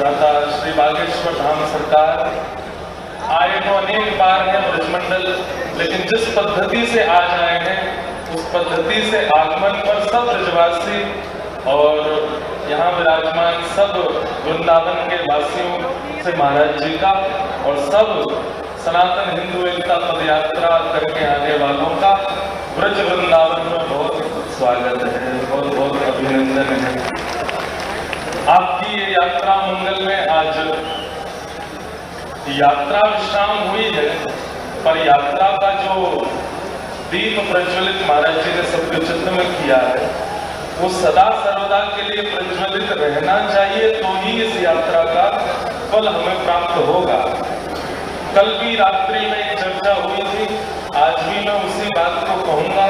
भ्राता श्री बागेश्वर धाम सरकार आए तो अनेक बार है ब्रजमंडल, लेकिन जिस पद्धति से आज आए हैं उस पद्धति से आगमन पर सब ब्रजवासी और यहाँ विराजमान सब वृंदावन के वासियों से महाराज जी का और सब सनातन हिंदू एकता पद यात्रा करके आने वालों का ब्रज वृंदावन में बहुत स्वागत है, बहुत बहुत अभिनंदन है। आपकी ये यात्रा मंगल में आज यात्रा विश्राम हुई है, पर यात्रा का जो दीप प्रज्वलित महाराज जी ने सबके चित्त में किया है वो सदा सर्वदा के लिए प्रज्वलित रहना चाहिए, तो ही इस यात्रा का फल हमें प्राप्त होगा। कल भी रात्रि में एक चर्चा हुई थी, आज भी मैं उसी बात को कहूंगा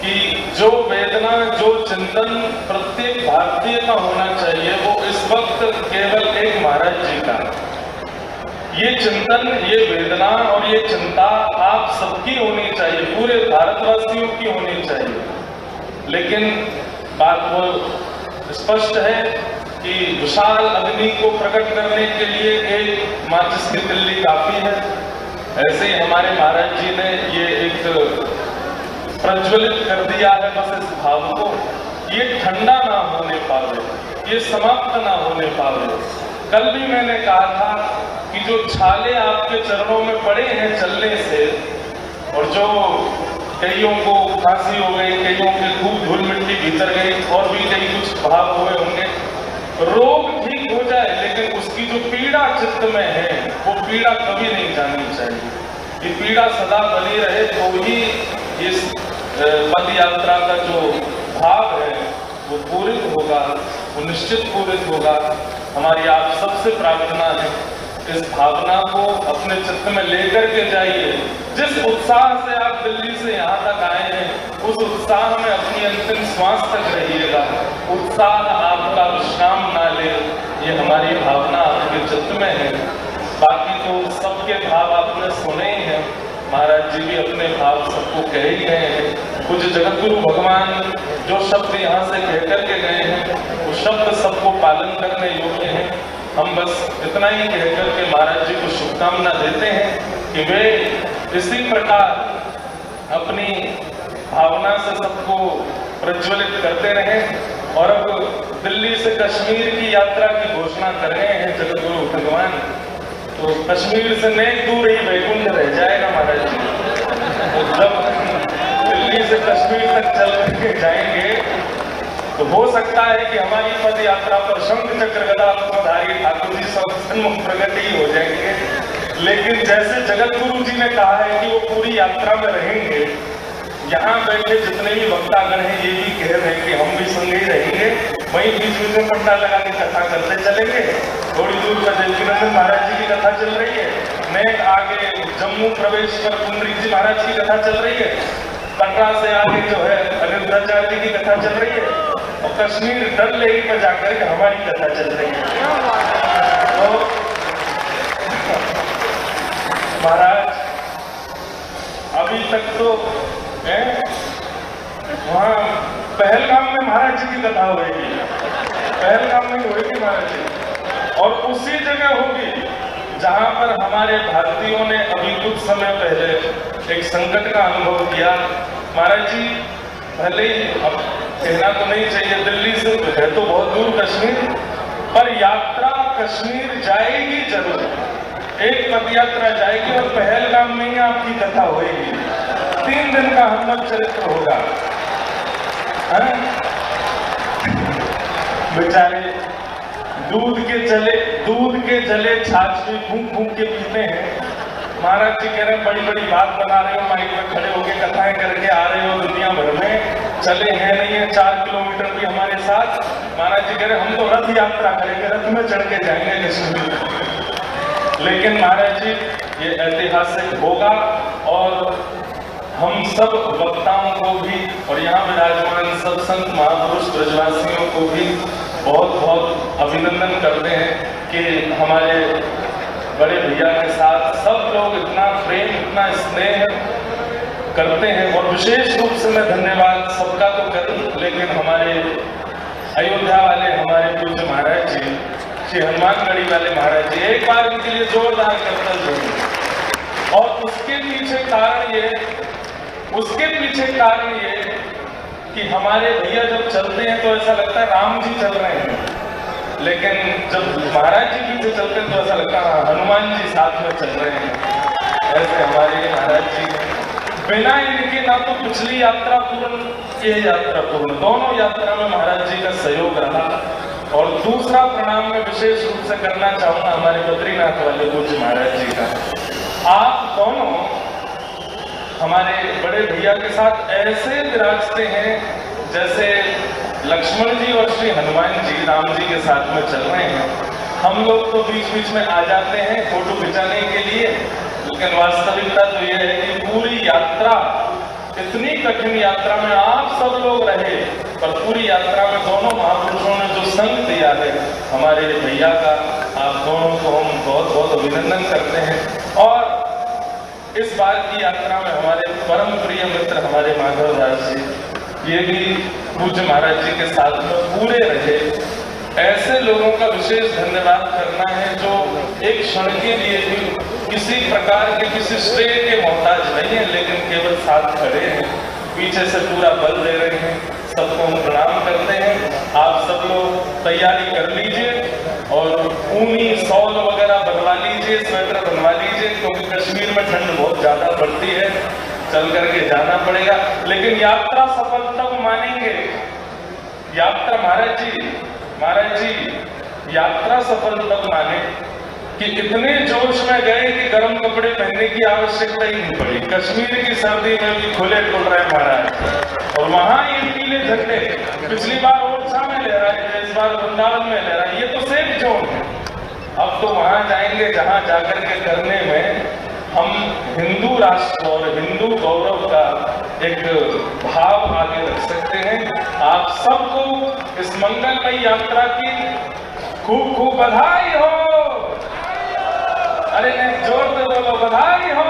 कि जो वेदना जो चिंतन प्रत्येक भारतीय का होना चाहिए वो इस वक्त केवल एक महाराज जी का। ये चिंतन, ये वेदना और ये चिंता आप सबकी होनी चाहिए, पूरे भारतवासियों की होनी चाहिए। लेकिन बात वो स्पष्ट है कि विशाल अग्नि को प्रकट करने के लिए एक माचिस की तिल्ली काफी है। ऐसे ही हमारे महाराज जी ने ये एक प्रज्वलित कर दिया है बस इस भाव को, ये ठंडा ना होने पावे, ये समाप्त ना होने पावे। कल भी मैंने कहा था कि जो छाले आपके चरणों में पड़े हैं चलने से, और जो कईयों को खांसी हो गई, कईयों के खूब धूल मिट्टी भीतर गई और भी कई कुछ भाव हुए होंगे, रोग ठीक हो जाए लेकिन उसकी जो पीड़ा चित्त में है वो पीड़ा कभी नहीं जानी चाहिए। ये पीड़ा सदा बनी रहे तो ही इस पद यात्रा का जो भाव है वो पूरित होगा, वो निश्चित पूरित होगा। हमारी आप सबसे प्रार्थना है इस भावना को अपने चित्त में लेकर के जाइए। जिस उत्साह से आप दिल्ली से यहाँ तक आए हैं उस उत्साह में अपनी अंतिम श्वास तक रहिएगा। उत्साह आपका विश्राम ना ले, ये हमारी भावना आपके चित्त में है। बाकी तो सबके भाव आपने सुने ही हैं, महाराज जी भी अपने भाव सबको कह ही गए हैं। कुछ जगतगुरु भगवान जो शब्द यहाँ से कह करके गए हैं वो शब्द सबको पालन करने योग्य हैं। हम बस इतना ही कह करके महाराज जी को शुभकामना देते हैं कि वे इसी प्रकार अपनी भावना से सबको प्रज्वलित करते रहें। और अब दिल्ली से कश्मीर की यात्रा की घोषणा कर रहे हैं जगतगुरु भगवान, तो कश्मीर से नहीं दूर ही वैकुंठ रह जाएगा महाराज जी। तो जब दिल्ली से कश्मीर तक चल करके जाएंगे तो हो सकता है कि हमारी पद यात्रा पर शंख चक्र गदा पद्मधारी ठाकुर जी सब सन्मुख प्रगट ही हो जाएंगे। लेकिन जैसे जगत गुरु जी ने कहा है कि वो पूरी यात्रा में रहेंगे, यहाँ बैठे जितने भी वक्तागण हैं ये भी कह रहे हैं कि हम भी संग ही रहेंगे, वहीं बीच बीच में पंडा लगा के कथा करते चलेंगे। थोड़ी दूर पर देवकीनंदन महाराज जी की कथा चल रही है, नेक आगे जम्मू प्रवेश पर पुंडरीक जी महाराज की कथा चल रही है, कटरा से आगे जो है अनिरुद्धाचार्य जी की कथा चल रही है, और कश्मीर डल लेक पर जाकर के हमारी कथा चल रही है। तो महाराज अभी तक तो वहाँ पहलगाम में महाराज जी की कथा होगी, पहलगाम में होगी महाराज जी, और उसी जगह होगी जहाँ पर हमारे भारतीयों ने अभी कुछ समय पहले एक संकट का अनुभव किया। महाराज जी भले ही अब कहना तो नहीं चाहिए, दिल्ली से है तो बहुत दूर कश्मीर, पर यात्रा कश्मीर जाएगी जरूर, एक पद यात्रा जाएगी और पहलगाम में ही आपकी कथा होगी। 3 दिन का हनुमत चरित्र होगा। बेचारे दूध के जले छाछ भी फूंक फूंक के पीते हैं। महाराज जी कह रहे हैं बड़ी बड़ी बात बना रहे हो, माइक में खड़े होके कथाएं करके आ रहे हो दुनिया भर में, चले हैं नहीं है 4 किलोमीटर भी हमारे साथ। महाराज जी कह रहे हम तो रथ यात्रा करेंगे, रथ में चढ़ के जाएंगे कश्मीर। लेकिन महाराज जी ये ऐतिहासिक होगा और हम सब वक्ताओं को भी और यहाँ विराजमान सब संत महापुरुष ब्रजवासियों को भी बहुत बहुत अभिनंदन करते हैं कि हमारे बड़े भैया के साथ सब लोग इतना प्रेम इतना स्नेह करते हैं। और विशेष रूप से मैं धन्यवाद सबका तो करूं, लेकिन हमारे अयोध्या वाले हमारे पूज्य महाराज जी श्री हनुमानगढ़ी वाले महाराज जी, एक बार इनके लिए जोरदार करतल जोड़िए। और उसके पीछे कारण ये कि हमारे भैया जब चलते हैं तो ऐसा लगता है राम जी चल रहे हैं, लेकिन जब महाराज जी पीछे चलते हैं तो ऐसा लगता है हनुमान जी साथ में चल रहे हैं। ऐसे हमारे महाराज जी, बिना इनके ना तो पिछली यात्रा पूर्ण, ये यात्रा पूर्ण, दोनों यात्रा में महाराज जी का सहयोग रहा। और दूसरा प्रणाम मैं विशेष रूप से करना चाहूंगा हमारे बद्रीनाथ वाले पूज्य महाराज जी का। आप दोनों हमारे बड़े भैया के साथ ऐसे विराजते हैं जैसे लक्ष्मण जी और श्री हनुमान जी राम जी के साथ में चल रहे हैं। हम लोग तो बीच बीच में आ जाते हैं फोटो खिंचाने के लिए, लेकिन वास्तविकता तो यह है कि पूरी यात्रा, इतनी कठिन यात्रा में आप सब लोग रहे, पर पूरी यात्रा में दोनों महापुरुषों ने जो संग दिया है हमारे भैया का, आप दोनों को हम बहुत बहुत अभिनंदन करते हैं। और इस बार की यात्रा में हमारे परम प्रिय मित्र हमारे माधवदास जी, ये भी पूज्य महाराज जी के साथ में पूरे रहे। ऐसे लोगों का विशेष धन्यवाद करना है जो एक क्षण के लिए भी किसी प्रकार के किसी श्रेय के मोहताज नहीं है, लेकिन केवल साथ खड़े हैं, पीछे से पूरा बल दे रहे हैं। सबको हम प्रणाम करते हैं। आप सब लोग तैयारी कर लीजिए और ऊनी शॉल वगैरह बनवा लीजिए, स्वेटर बनवा लीजिए, क्योंकि कश्मीर में ठंड बहुत ज्यादा पड़ती है, चल करके जाना पड़ेगा। लेकिन यात्रा सफल तब मानेंगे, यात्रा महाराज जी यात्रा सफल तब माने कि इतने जोश में गए कि गर्म कपड़े पहनने की आवश्यकता ही नहीं पड़ी। कश्मीर की सर्दी में भी खुले खुल रहे महाराज, और वहां ये पीले झंडे पिछली बार ओरछा में लहराए थे, इस बार वृंदावन में लहराए। ये तो सेफ जोन है। अब तो वहां जाएंगे जहां जाकर के करने में हम हिंदू राष्ट्र और हिंदू गौरव का एक भाव आगे रख सकते हैं। आप सबको इस मंगलमयी यात्रा की खूब खूब बधाई हो। अरे नहीं, जोर से बोलो, बधाई हो।